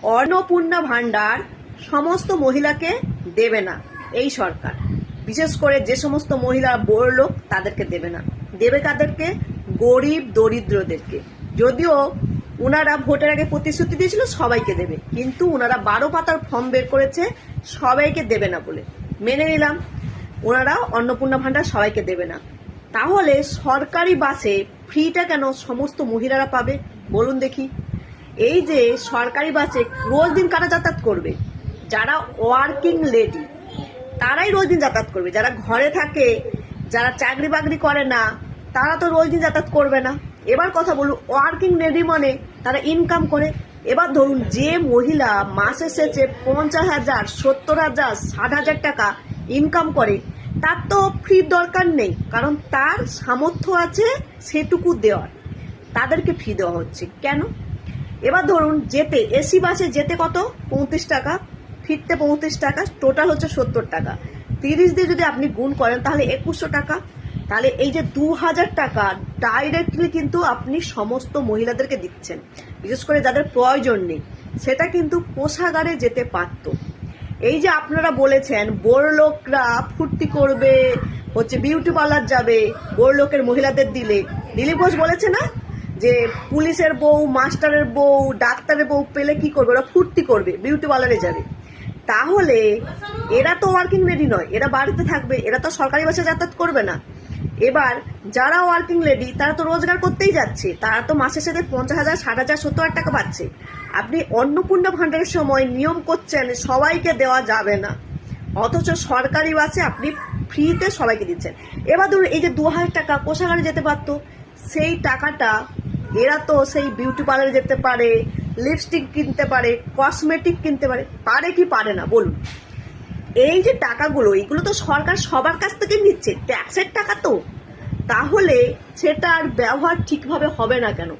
অন্নপূর্ণা ভান্ডার সমস্ত মহিলাকে দেবে না এই সরকার। বিশেষ করে যে সমস্ত মহিলা বড়লোক তাদেরকে দেবে না, দেবে কাদেরকে? গরিব দরিদ্রদেরকে। যদিও ওনারা ভোটের আগে প্রতিশ্রুতি দিয়েছিল সবাইকে দেবে, কিন্তু ওনারা 12 পাতার ফর্ম বের করেছে সবাইকে দেবে না বলে। মেনে নিলাম ওনারা অন্নপূর্ণা ভান্ডার সবাইকে দেবে না, তাহলে সরকারি বাসে ফ্রিটা কেন সমস্ত মহিলারা পাবে বলুন দেখি? এই যে সরকারি বাসে রোজ দিন কারা যাতায়াত করবে? যারা ওয়ার্কিং লেডি তারাই রোজ দিন যাতায়াত করবে। যারা ঘরে থাকে, যারা চাকরি বাকরি করে না, তারা তো রোজ দিন যাতায়াত করবে না। এবার কথা বলুন, ওয়ার্কিং লেডি মানে তারা ইনকাম করে। এবার ধরুন যে মহিলা মাসে শেষে 50,000, 70,000, 60,000 টাকা ইনকাম করে, তার তো ফ্রির দরকার নেই, কারণ তার সামর্থ্য আছে সেটুকু দেওয়ার। তাদেরকে ফ্রি দেওয়া হচ্ছে কেন? এবার ধরুন যেতে এসি বাসে যেতে কত? 35 টাকা, ফিরতে 35 টাকা, টোটাল হচ্ছে 70 টাকা। 30 দিয়ে যদি আপনি গুণ করেন তাহলে 2100 টাকা। তাহলে এই যে 2000 টাকা ডাইরেক্টলি কিন্তু আপনি সমস্ত মহিলাদেরকে দিচ্ছেন, বিশেষ করে যাদের প্রয়োজন নেই। সেটা কিন্তু কোষাগারে যেতে পারত। এই যে আপনারা বলেছেন বড়লোকরা ফুর্তি করবে, হচ্ছে বিউটি পার্লার যাবে বড়লোকের মহিলাদের দিলে। দিলীপ ঘোষ বলেছে না যে পুলিশের বউ, মাস্টারের বউ, ডাক্তারের বউ পেলে কি করবে? ওরা ফুর্তি করবে, বিউটি পার্লারে যাবে। তাহলে এরা তো ওয়ার্কিং লেডি নয়, এরা বাড়িতে থাকবে, এরা তো সরকারি বাসে যাতায়াত করবে না। এবার যারা ওয়ার্কিং লেডি তারা তো রোজগার করতেই যাচ্ছে, তারা তো মাসের সাথে 50,000, 60,000, 70,000 টাকা পাচ্ছে। আপনি অন্নপূর্ণা ভান্ডারের সময় নিয়ম করছেন সবাইকে দেওয়া যাবে না, অথচ সরকারি বাসে আপনি ফ্রিতে সবাইকে দিচ্ছেন। এবার ধরুন এই যে 2000 টাকা কোষাগারে যেতে পারতো, সেই টাকাটা এরা তো সেই বিউটি পার্লারে যেতে পারে, লিপস্টিক কিনতে পারে, কসমেটিক কিনতে পারে। পারে কি পারে না বলুন? এই যে টাকাগুলো, এগুলো তো সরকার সবার কাছ থেকে নিচ্ছে, ট্যাক্সের টাকা তো। তাহলে সেটার ব্যবহার ঠিকভাবে হবে না কেন?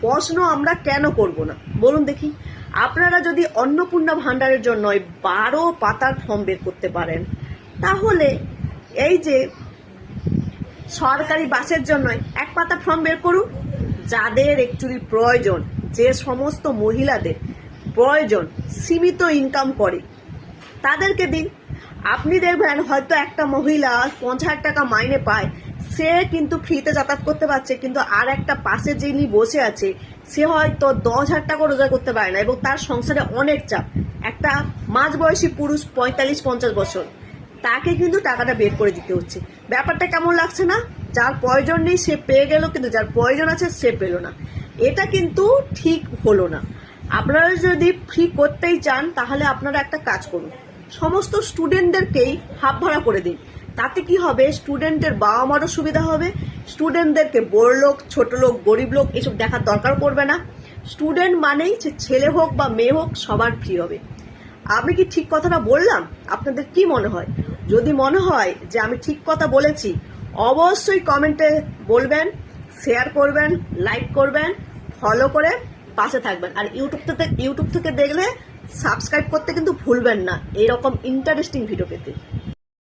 প্রশ্ন আমরা কেন করব না বলুন দেখি? আপনারা যদি অন্নপূর্ণা ভান্ডারের জন্য 12 পাতার ফর্ম বের করতে পারেন, তাহলে এই যে সরকারি বাসের জন্য 1 পাতা ফর্ম বের করুন। যাদের অ্যাকচুয়ালি প্রয়োজন, যে সমস্ত মহিলাদের প্রয়োজন, সীমিত ইনকাম করে, তাদেরকে দিন। আপনি দেখবেন হয়তো একটা মহিলা 50,000 টাকা মাইনে পায়, সে কিন্তু ফ্রিতে যাতায়াত করতে পারছে, কিন্তু আর একটা পাশে যিনি বসে আছে সে হয়তো 10,000 টাকা রোজগার করতে পারে না, এবং তার সংসারে অনেক চাপ। একটা মাঝবয়সী পুরুষ 45-50 বছর, তাকে কিন্তু টাকাটা বের করে দিতে হচ্ছে। ব্যাপারটা কেমন লাগছে না? যার প্রয়োজন নেই সে পেয়ে গেল, কিন্তু যার প্রয়োজন আছে সে পেল না। এটা কিন্তু ঠিক হলো না। আপনারা যদি ফ্রি করতেই চান তাহলে আপনারা একটা কাজ করুন, সমস্ত স্টুডেন্টদেরকেই হাফ ভাড়া করে দিন। তাতে কি হবে? স্টুডেন্টের বাবা মারও সুবিধা হবে, স্টুডেন্টদেরকে বড় লোক, ছোট লোক, গরিব লোক এসব দেখার দরকার পড়বে না। স্টুডেন্ট মানেই ছেলে হোক বা মেয়ে হোক সবার ফ্রি হবে। আমি কি ঠিক কথাটা বললাম? আপনাদের কি মনে হয়? যদি মনে হয় যে আমি ঠিক কথা বলেছি, অবশ্যই কমেন্টে বলবেন, শেয়ার করবেন, লাইক করবেন, ফলো করে পাশে থাকবেন। আর ইউটিউব থেকে দেখলে সাবস্ক্রাইব করতে কিন্তু ভুলবেন না এরকম ইন্টারেস্টিং ভিডিও পেতে।